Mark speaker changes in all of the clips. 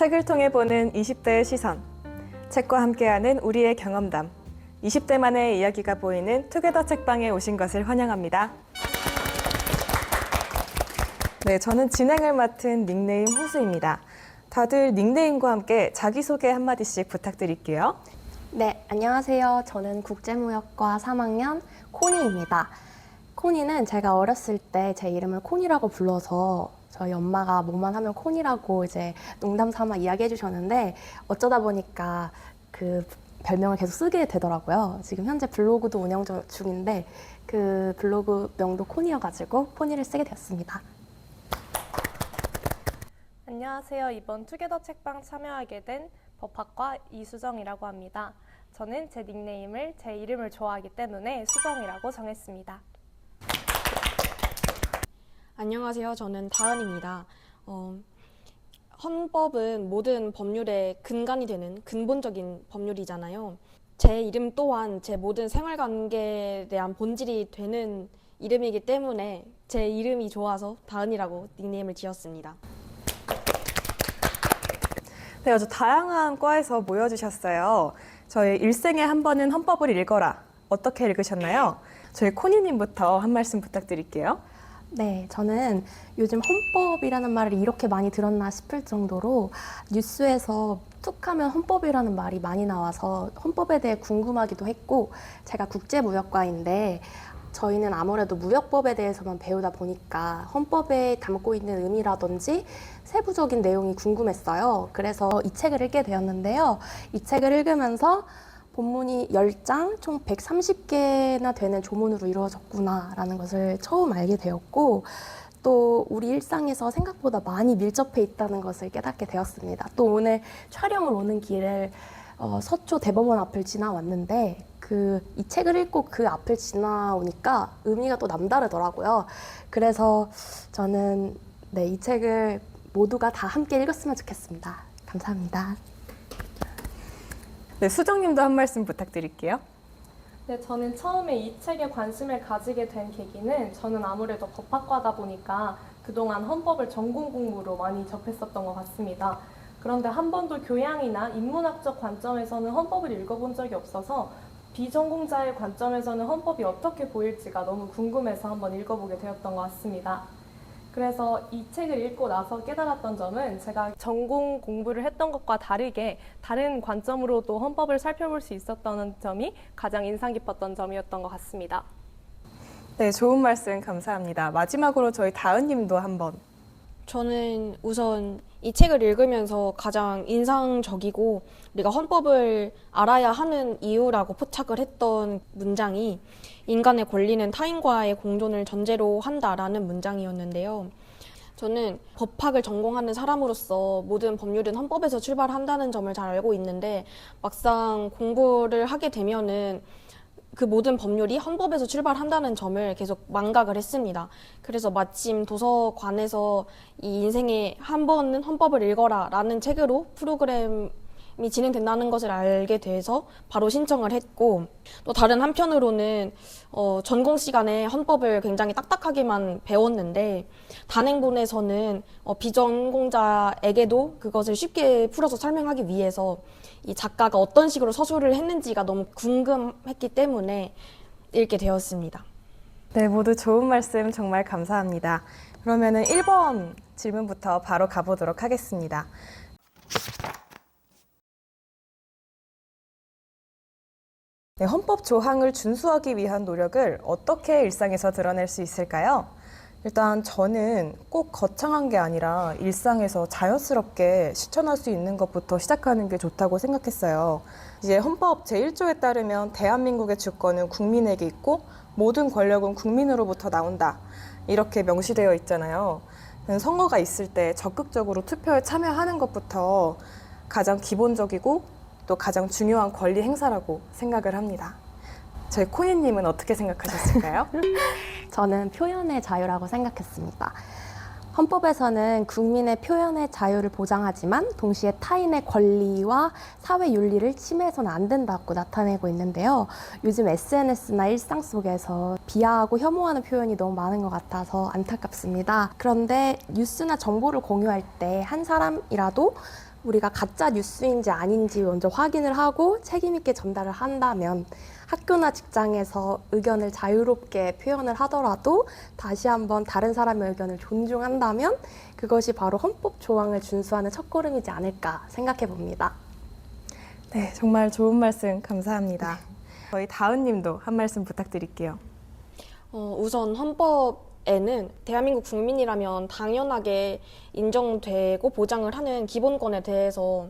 Speaker 1: 책을 통해 보는 20대의 시선, 책과 함께하는 우리의 경험담, 20대만의 이야기가 보이는 투게더 책방에 오신 것을 환영합니다. 네, 저는 진행을 맡은 닉네임 호수입니다. 다들 닉네임과 함께 자기소개 한마디씩 부탁드릴게요.
Speaker 2: 네, 안녕하세요. 저는 국제무역과 3학년 코니입니다. 코니는 제가 어렸을 때 제 이름을 코니라고 불러서 저희 엄마가 뭐만 하면 코니라고 이제 농담 삼아 이야기해 주셨는데 어쩌다 보니까 그 별명을 계속 쓰게 되더라고요. 지금 현재 블로그도 운영 중인데 그 블로그 명도 코니여가지고 코니를 쓰게 되었습니다.
Speaker 3: 안녕하세요. 이번 투게더 책방 참여하게 된 법학과 이수정이라고 합니다. 저는 제 닉네임을 제 이름을 좋아하기 때문에 수정이라고 정했습니다.
Speaker 4: 안녕하세요. 저는 다은입니다. 헌법은 모든 법률의 근간이 되는 근본적인 법률이잖아요. 제 이름 또한 제 모든 생활관계에 대한 본질이 되는 이름이기 때문에 제 이름이 좋아서 다은이라고 닉네임을 지었습니다.
Speaker 1: 네, 아주 다양한 과에서 모여주셨어요. 저희 일생에 한 번은 헌법을 읽어라. 어떻게 읽으셨나요? 저희 코니님부터 한 말씀 부탁드릴게요.
Speaker 2: 네, 저는 요즘 헌법이라는 말을 이렇게 많이 들었나 싶을 정도로 뉴스에서 툭 하면 헌법이라는 말이 많이 나와서 헌법에 대해 궁금하기도 했고, 제가 국제무역과인데 저희는 아무래도 무역법에 대해서만 배우다 보니까 헌법에 담고 있는 의미라든지 세부적인 내용이 궁금했어요. 그래서 이 책을 읽게 되었는데요. 이 책을 읽으면서 본문이 10장, 총 130개나 되는 조문으로 이루어졌구나라는 것을 처음 알게 되었고, 또 우리 일상에서 생각보다 많이 밀접해 있다는 것을 깨닫게 되었습니다. 또 오늘 촬영을 오는 길에 서초 대법원 앞을 지나왔는데 이 책을 읽고 그 앞을 지나오니까 의미가 또 남다르더라고요. 그래서 저는 이 책을 모두가 다 함께 읽었으면 좋겠습니다. 감사합니다.
Speaker 1: 네, 수정님도 한 말씀 부탁드릴게요.
Speaker 3: 네, 저는 처음에 이 책에 관심을 가지게 된 계기는 저는 아무래도 법학과다 보니까 그동안 헌법을 전공 공부로 많이 접했었던 것 같습니다. 그런데 한 번도 교양이나 인문학적 관점에서는 헌법을 읽어본 적이 없어서 비전공자의 관점에서는 헌법이 어떻게 보일지가 너무 궁금해서 한번 읽어보게 되었던 것 같습니다. 그래서 이 책을 읽고 나서 깨달았던 점은 제가 전공 공부를 했던 것과 다르게 다른 관점으로도 헌법을 살펴볼 수 있었던 점이 가장 인상 깊었던 점이었던 것 같습니다.
Speaker 1: 네, 좋은 말씀 감사합니다. 마지막으로 저희 다은님도 한번.
Speaker 4: 저는 우선 이 책을 읽으면서 가장 인상적이고 우리가 헌법을 알아야 하는 이유라고 포착을 했던 문장이 인간의 권리는 타인과의 공존을 전제로 한다라는 문장이었는데요. 저는 법학을 전공하는 사람으로서 모든 법률은 헌법에서 출발한다는 점을 잘 알고 있는데 막상 공부를 하게 되면은 그 모든 법률이 헌법에서 출발한다는 점을 계속 망각을 했습니다. 그래서 마침 도서관에서 이 인생에 한 번은 헌법을 읽어라 라는 책으로 프로그램이 진행된다는 것을 알게 돼서 바로 신청을 했고, 또 다른 한편으로는 전공 시간에 헌법을 굉장히 딱딱하게만 배웠는데 단행본에서는 비전공자에게도 그것을 쉽게 풀어서 설명하기 위해서 이 작가가 어떤 식으로 서술을 했는지가 너무 궁금했기 때문에 읽게 되었습니다.
Speaker 1: 네, 모두 좋은 말씀 정말 감사합니다. 그러면은 1번 질문부터 바로 가보도록 하겠습니다. 네, 헌법 조항을 준수하기 위한 노력을 어떻게 일상에서 드러낼 수 있을까요? 일단 저는 꼭 거창한 게 아니라 일상에서 자연스럽게 실천할 수 있는 것부터 시작하는 게 좋다고 생각했어요. 이제 헌법 제1조에 따르면 대한민국의 주권은 국민에게 있고 모든 권력은 국민으로부터 나온다. 이렇게 명시되어 있잖아요. 선거가 있을 때 적극적으로 투표에 참여하는 것부터 가장 기본적이고 또 가장 중요한 권리 행사라고 생각을 합니다. 저희 코니님은 어떻게 생각하셨을까요?
Speaker 2: 저는 표현의 자유라고 생각했습니다. 헌법에서는 국민의 표현의 자유를 보장하지만 동시에 타인의 권리와 사회 윤리를 침해해서는 안 된다고 나타내고 있는데요. 요즘 SNS나 일상 속에서 비하하고 혐오하는 표현이 너무 많은 것 같아서 안타깝습니다. 그런데 뉴스나 정보를 공유할 때 한 사람이라도 우리가 가짜 뉴스인지 아닌지 먼저 확인을 하고 책임 있게 전달을 한다면 학교나 직장에서 의견을 자유롭게 표현을 하더라도 다시 한번 다른 사람의 의견을 존중한다면 그것이 바로 헌법 조항을 준수하는 첫걸음이지 않을까 생각해 봅니다.
Speaker 1: 네, 정말 좋은 말씀 감사합니다. 저희 다은님도 한 말씀 부탁드릴게요.
Speaker 4: 우선 헌법에는 대한민국 국민이라면 당연하게 인정되고 보장을 하는 기본권에 대해서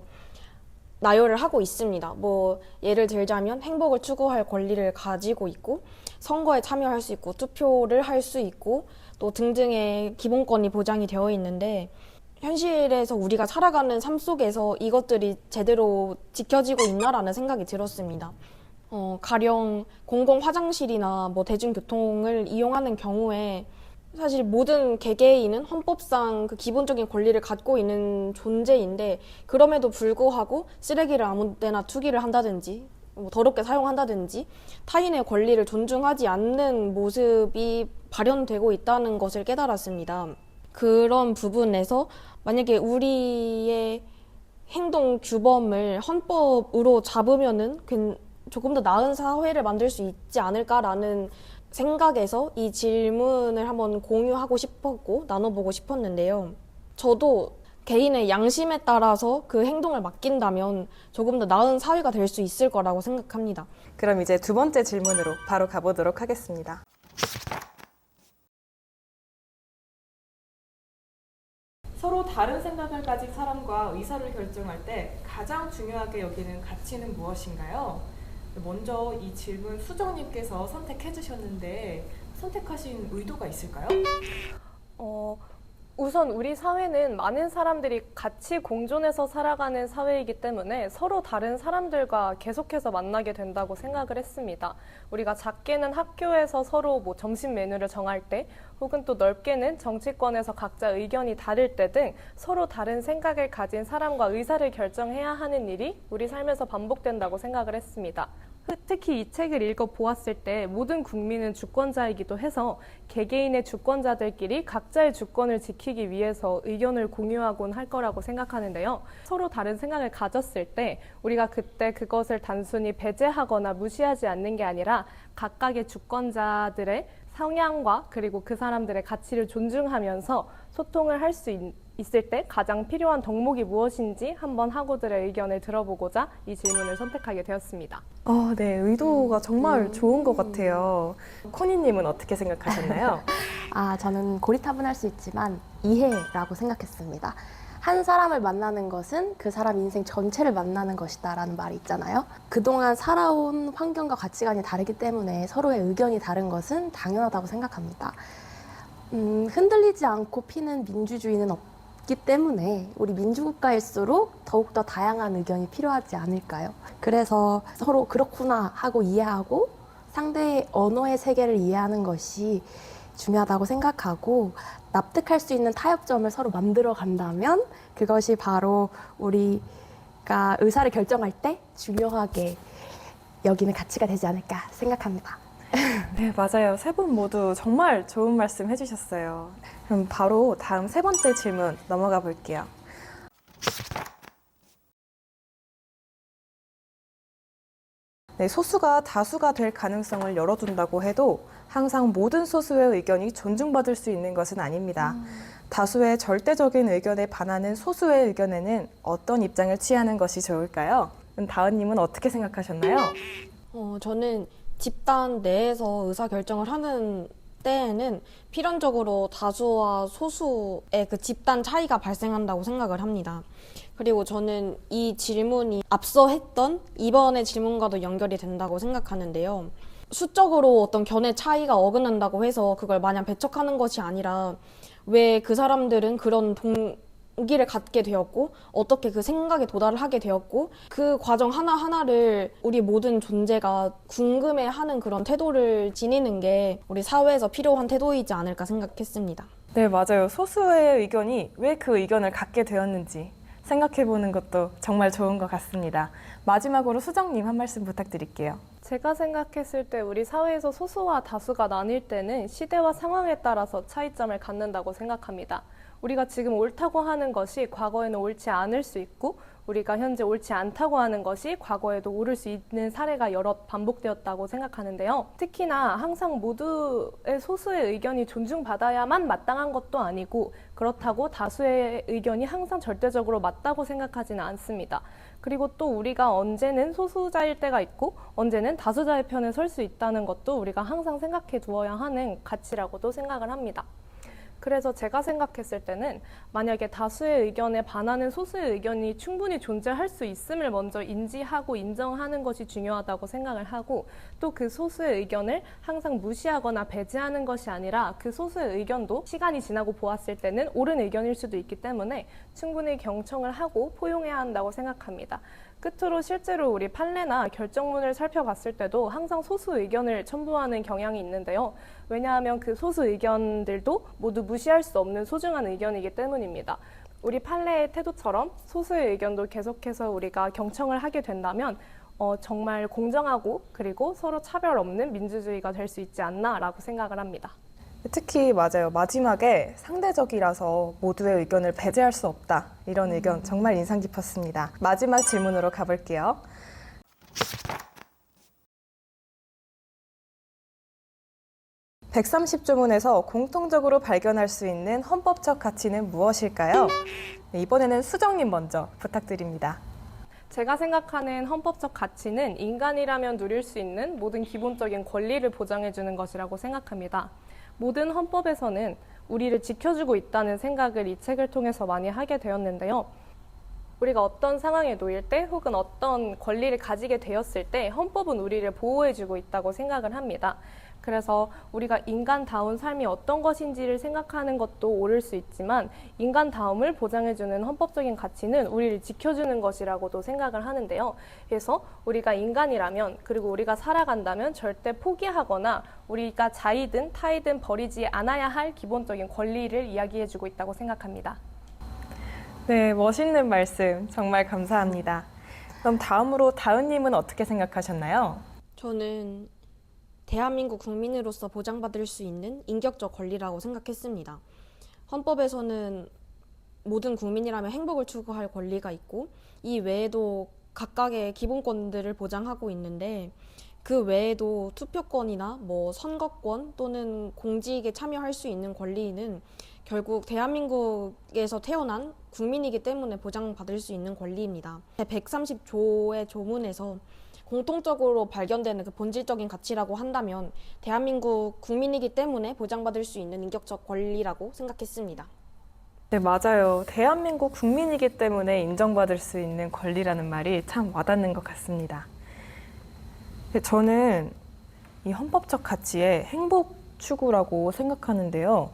Speaker 4: 나열을 하고 있습니다. 뭐 예를 들자면 행복을 추구할 권리를 가지고 있고 선거에 참여할 수 있고 투표를 할 수 있고 또 등등의 기본권이 보장이 되어 있는데 현실에서 우리가 살아가는 삶 속에서 이것들이 제대로 지켜지고 있나라는 생각이 들었습니다. 가령 공공 화장실이나 뭐 대중교통을 이용하는 경우에 사실 모든 개개인은 헌법상 그 기본적인 권리를 갖고 있는 존재인데 그럼에도 불구하고 쓰레기를 아무 데나 투기를 한다든지 뭐 더럽게 사용한다든지 타인의 권리를 존중하지 않는 모습이 발현되고 있다는 것을 깨달았습니다. 그런 부분에서 만약에 우리의 행동 규범을 헌법으로 잡으면은 조금 더 나은 사회를 만들 수 있지 않을까라는 생각에서 이 질문을 한번 공유하고 싶었고 나눠보고 싶었는데요. 저도 개인의 양심에 따라서 그 행동을 맡긴다면 조금 더 나은 사회가 될 수 있을 거라고 생각합니다.
Speaker 1: 그럼 이제 두 번째 질문으로 바로 가보도록 하겠습니다. 서로 다른 생각을 가진 사람과 의사를 결정할 때 가장 중요하게 여기는 가치는 무엇인가요? 먼저 이 질문 수정님께서 선택해 주셨는데 선택하신 의도가 있을까요?
Speaker 3: 우선 우리 사회는 많은 사람들이 같이 공존해서 살아가는 사회이기 때문에 서로 다른 사람들과 계속해서 만나게 된다고 생각을 했습니다. 우리가 작게는 학교에서 서로 뭐 점심 메뉴를 정할 때 혹은 또 넓게는 정치권에서 각자 의견이 다를 때 등 서로 다른 생각을 가진 사람과 의사를 결정해야 하는 일이 우리 삶에서 반복된다고 생각을 했습니다. 특히 이 책을 읽어보았을 때 모든 국민은 주권자이기도 해서 개개인의 주권자들끼리 각자의 주권을 지키기 위해서 의견을 공유하곤 할 거라고 생각하는데요. 서로 다른 생각을 가졌을 때 우리가 그때 그것을 단순히 배제하거나 무시하지 않는 게 아니라 각각의 주권자들의 성향과 그리고 그 사람들의 가치를 존중하면서 소통을 할 수 있을 때 가장 필요한 덕목이 무엇인지 한번 학우들의 의견을 들어보고자 이 질문을 선택하게 되었습니다.
Speaker 1: 네, 의도가 정말 좋은 것 같아요. 코니님은 어떻게 생각하셨나요?
Speaker 2: 저는 고리타분할 수 있지만 이해라고 생각했습니다. 한 사람을 만나는 것은 그 사람 인생 전체를 만나는 것이다 라는 말이 있잖아요. 그동안 살아온 환경과 가치관이 다르기 때문에 서로의 의견이 다른 것은 당연하다고 생각합니다. 흔들리지 않고 피는 민주주의는 없기 때문에 우리 민주국가일수록 더욱더 다양한 의견이 필요하지 않을까요? 그래서 서로 그렇구나 하고 이해하고 상대의 언어의 세계를 이해하는 것이 중요하다고 생각하고 납득할 수 있는 타협점을 서로 만들어 간다면 그것이 바로 우리가 의사를 결정할 때 중요하게 여기는 가치가 되지 않을까 생각합니다.
Speaker 1: 네, 맞아요. 세 분 모두 정말 좋은 말씀 해주셨어요. 그럼 바로 다음 세 번째 질문 넘어가 볼게요. 네, 소수가 다수가 될 가능성을 열어둔다고 해도 항상 모든 소수의 의견이 존중받을 수 있는 것은 아닙니다. 다수의 절대적인 의견에 반하는 소수의 의견에는 어떤 입장을 취하는 것이 좋을까요? 다은님은 어떻게 생각하셨나요?
Speaker 4: 저는 집단 내에서 의사결정을 하는 때에는 필연적으로 다수와 소수의 그 집단 차이가 발생한다고 생각을 합니다. 그리고 저는 이 질문이 앞서 했던 이번의 질문과도 연결이 된다고 생각하는데요. 수적으로 어떤 견해 차이가 어긋난다고 해서 그걸 마냥 배척하는 것이 아니라 왜 그 사람들은 그런 동기를 갖게 되었고 어떻게 그 생각에 도달을 하게 되었고 그 과정 하나하나를 우리 모든 존재가 궁금해하는 그런 태도를 지니는 게 우리 사회에서 필요한 태도이지 않을까 생각했습니다.
Speaker 1: 네, 맞아요. 소수의 의견이 왜 그 의견을 갖게 되었는지 생각해보는 것도 정말 좋은 것 같습니다. 마지막으로 수정님 한 말씀 부탁드릴게요.
Speaker 3: 제가 생각했을 때 우리 사회에서 소수와 다수가 나뉠 때는 시대와 상황에 따라서 차이점을 갖는다고 생각합니다. 우리가 지금 옳다고 하는 것이 과거에는 옳지 않을 수 있고 우리가 현재 옳지 않다고 하는 것이 과거에도 옳을 수 있는 사례가 여러 반복되었다고 생각하는데요. 특히나 항상 모두의 소수의 의견이 존중받아야만 마땅한 것도 아니고 그렇다고 다수의 의견이 항상 절대적으로 맞다고 생각하지는 않습니다. 그리고 또 우리가 언제는 소수자일 때가 있고 언제는 다수자의 편에 설 수 있다는 것도 우리가 항상 생각해 두어야 하는 가치라고도 생각을 합니다. 그래서 제가 생각했을 때는 만약에 다수의 의견에 반하는 소수의 의견이 충분히 존재할 수 있음을 먼저 인지하고 인정하는 것이 중요하다고 생각을 하고 또 그 소수의 의견을 항상 무시하거나 배제하는 것이 아니라 그 소수의 의견도 시간이 지나고 보았을 때는 옳은 의견일 수도 있기 때문에 충분히 경청을 하고 포용해야 한다고 생각합니다. 끝으로 실제로 우리 판례나 결정문을 살펴봤을 때도 항상 소수 의견을 첨부하는 경향이 있는데요. 왜냐하면 그 소수 의견들도 모두 무시할 수 없는 소중한 의견이기 때문입니다. 우리 판례의 태도처럼 소수의 의견도 계속해서 우리가 경청을 하게 된다면 정말 공정하고 그리고 서로 차별 없는 민주주의가 될 수 있지 않나라고 생각을 합니다.
Speaker 1: 특히 맞아요. 마지막에 상대적이라서 모두의 의견을 배제할 수 없다. 이런 의견 정말 인상 깊었습니다. 마지막 질문으로 가볼게요. (130조문에서) 공통적으로 발견할 수 있는 헌법적 가치는 무엇일까요? 네, 이번에는 수정님 먼저 부탁드립니다.
Speaker 3: 제가 생각하는 헌법적 가치는 인간이라면 누릴 수 있는 모든 기본적인 권리를 보장해주는 것이라고 생각합니다. 모든 헌법에서는 우리를 지켜주고 있다는 생각을 이 책을 통해서 많이 하게 되었는데요. 우리가 어떤 상황에 놓일 때 혹은 어떤 권리를 가지게 되었을 때 헌법은 우리를 보호해주고 있다고 생각을 합니다. 그래서 우리가 인간다운 삶이 어떤 것인지를 생각하는 것도 옳을 수 있지만 인간다움을 보장해주는 헌법적인 가치는 우리를 지켜주는 것이라고도 생각을 하는데요. 그래서 우리가 인간이라면 그리고 우리가 살아간다면 절대 포기하거나 우리가 자이든 타이든 버리지 않아야 할 기본적인 권리를 이야기해주고 있다고 생각합니다.
Speaker 1: 네, 멋있는 말씀 정말 감사합니다. 그럼 다음으로 다은님은 어떻게 생각하셨나요?
Speaker 4: 저는 대한민국 국민으로서 보장받을 수 있는 인격적 권리라고 생각했습니다. 헌법에서는 모든 국민이라면 행복을 추구할 권리가 있고 이 외에도 각각의 기본권들을 보장하고 있는데 그 외에도 투표권이나 선거권 또는 공직에 참여할 수 있는 권리는 결국 대한민국에서 태어난 국민이기 때문에 보장받을 수 있는 권리입니다. 130조의 조문에서 공통적으로 발견되는 그 본질적인 가치라고 한다면 대한민국 국민이기 때문에 보장받을 수 있는 인격적 권리라고 생각했습니다.
Speaker 1: 네, 맞아요. 대한민국 국민이기 때문에 인정받을 수 있는 권리라는 말이 참 와닿는 것 같습니다. 저는 이 헌법적 가치의 행복 추구라고 생각하는데요.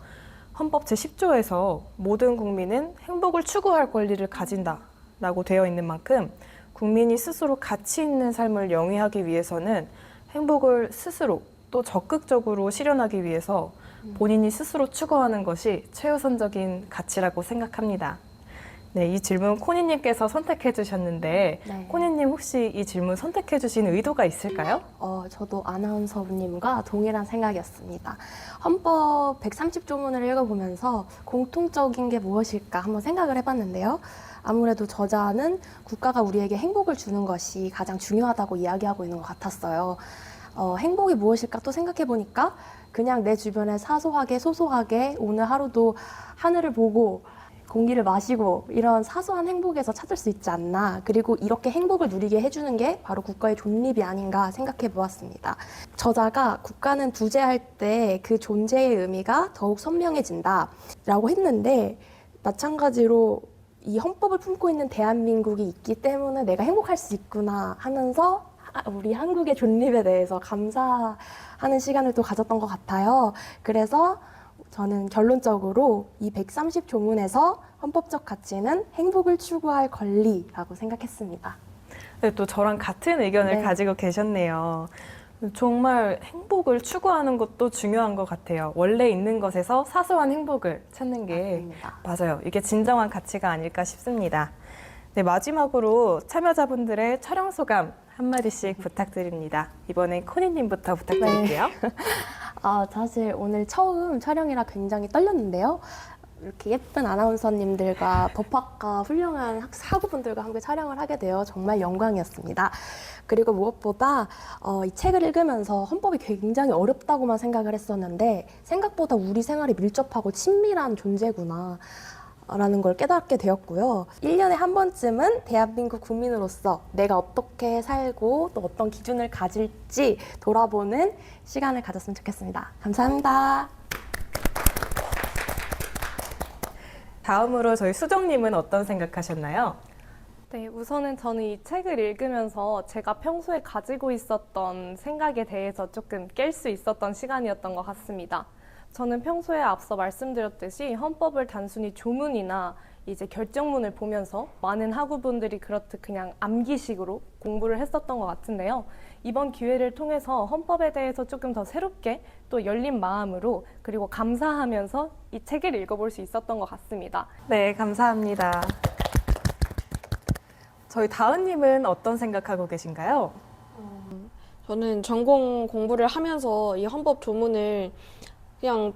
Speaker 1: 헌법 제10조에서 모든 국민은 행복을 추구할 권리를 가진다라고 되어 있는 만큼 국민이 스스로 가치 있는 삶을 영위하기 위해서는 행복을 스스로 또 적극적으로 실현하기 위해서 본인이 스스로 추구하는 것이 최우선적인 가치라고 생각합니다. 네, 이 질문 코니님께서 선택해 주셨는데
Speaker 2: 네.
Speaker 1: 코니님 혹시 이 질문 선택해 주신 의도가 있을까요?
Speaker 2: 저도 아나운서님과 동일한 생각이었습니다. 헌법 130조문을 읽어보면서 공통적인 게 무엇일까 한번 생각을 해봤는데요. 아무래도 저자는 국가가 우리에게 행복을 주는 것이 가장 중요하다고 이야기하고 있는 것 같았어요. 행복이 무엇일까 또 생각해보니까 그냥 내 주변에 사소하게 소소하게 오늘 하루도 하늘을 보고 공기를 마시고 이런 사소한 행복에서 찾을 수 있지 않나. 그리고 이렇게 행복을 누리게 해주는 게 바로 국가의 존립이 아닌가 생각해 보았습니다. 저자가 국가는 부재할 때 그 존재의 의미가 더욱 선명해진다 라고 했는데 마찬가지로 이 헌법을 품고 있는 대한민국이 있기 때문에 내가 행복할 수 있구나 하면서 우리 한국의 존립에 대해서 감사하는 시간을 또 가졌던 것 같아요. 그래서 저는 결론적으로 이 130조문에서 헌법적 가치는 행복을 추구할 권리라고 생각했습니다.
Speaker 1: 네, 또 저랑 같은 의견을
Speaker 2: 네.
Speaker 1: 가지고 계셨네요. 정말 행복을 추구하는 것도 중요한 것 같아요. 원래 있는 것에서 사소한 행복을 찾는 게
Speaker 2: 맞습니다.
Speaker 1: 맞아요. 이게 진정한 가치가 아닐까 싶습니다. 네, 마지막으로 참여자분들의 촬영 소감 한마디씩 부탁드립니다. 이번엔 코니님부터 부탁드릴게요.
Speaker 2: 사실 오늘 처음 촬영이라 굉장히 떨렸는데요. 이렇게 예쁜 아나운서님들과 법학과 훌륭한 학우분들과 함께 촬영을 하게 되어 정말 영광이었습니다. 그리고 무엇보다 이 책을 읽으면서 헌법이 굉장히 어렵다고만 생각을 했었는데 생각보다 우리 생활에 밀접하고 친밀한 존재구나 라는 걸 깨닫게 되었고요. 1년에 한 번쯤은 대한민국 국민으로서 내가 어떻게 살고 또 어떤 기준을 가질지 돌아보는 시간을 가졌으면 좋겠습니다. 감사합니다.
Speaker 1: 다음으로 저희 수정님은 어떤 생각하셨나요?
Speaker 3: 네, 우선은 저는 이 책을 읽으면서 제가 평소에 가지고 있었던 생각에 대해서 조금 깰 수 있었던 시간이었던 것 같습니다. 저는 평소에 앞서 말씀드렸듯이 헌법을 단순히 조문이나 이제 결정문을 보면서 많은 학우분들이 그렇듯 그냥 암기식으로 공부를 했었던 것 같은데요. 이번 기회를 통해서 헌법에 대해서 조금 더 새롭게 또 열린 마음으로 그리고 감사하면서 이 책을 읽어볼 수 있었던 것 같습니다.
Speaker 1: 네, 감사합니다. 저희 다은님은 어떤 생각하고 계신가요?
Speaker 4: 저는 전공 공부를 하면서 이 헌법 조문을 그냥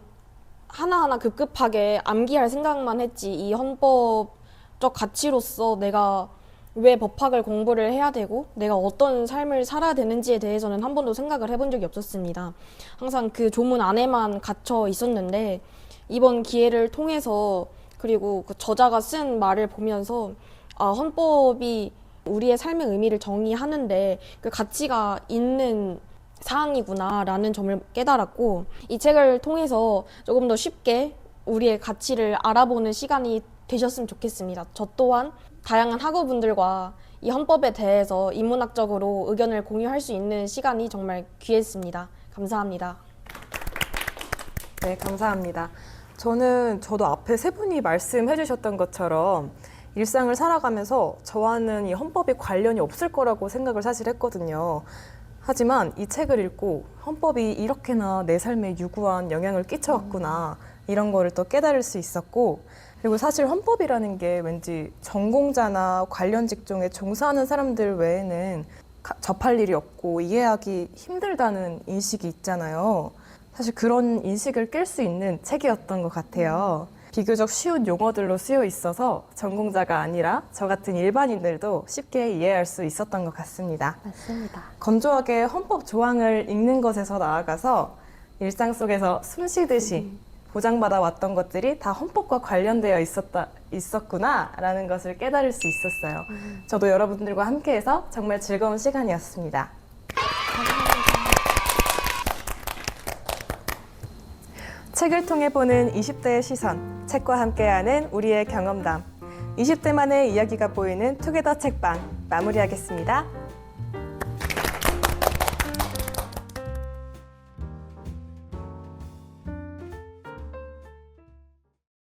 Speaker 4: 하나하나 급급하게 암기할 생각만 했지 이 헌법적 가치로서 내가 왜 법학을 공부를 해야 되고 내가 어떤 삶을 살아야 되는지에 대해서는 한 번도 생각을 해본 적이 없었습니다. 항상 그 조문 안에만 갇혀 있었는데 이번 기회를 통해서 그리고 그 저자가 쓴 말을 보면서 헌법이 우리의 삶의 의미를 정의하는데 그 가치가 있는 사항이구나라는 점을 깨달았고 이 책을 통해서 조금 더 쉽게 우리의 가치를 알아보는 시간이 되셨으면 좋겠습니다. 저 또한 다양한 학우분들과 이 헌법에 대해서 인문학적으로 의견을 공유할 수 있는 시간이 정말 귀했습니다. 감사합니다.
Speaker 1: 네, 감사합니다. 저도 앞에 세 분이 말씀해 주셨던 것처럼 일상을 살아가면서 저와는 이 헌법이 관련이 없을 거라고 생각을 사실 했거든요. 하지만 이 책을 읽고 헌법이 이렇게나 내 삶에 유구한 영향을 끼쳐왔구나 이런 거를 또 깨달을 수 있었고 그리고 사실 헌법이라는 게 왠지 전공자나 관련 직종에 종사하는 사람들 외에는 접할 일이 없고 이해하기 힘들다는 인식이 있잖아요. 사실 그런 인식을 깰 수 있는 책이었던 것 같아요. 비교적 쉬운 용어들로 쓰여 있어서 전공자가 아니라 저 같은 일반인들도 쉽게 이해할 수 있었던 것 같습니다.
Speaker 2: 맞습니다.
Speaker 1: 건조하게 헌법 조항을 읽는 것에서 나아가서 일상 속에서 숨 쉬듯이 보장받아 왔던 것들이 다 헌법과 관련되어 있었구나라는 것을 깨달을 수 있었어요. 저도 여러분들과 함께해서 정말 즐거운 시간이었습니다. 책을 통해 보는 20대의 시선, 책과 함께하는 우리의 경험담, 20대만의 이야기가 보이는 투게더 책방 마무리하겠습니다.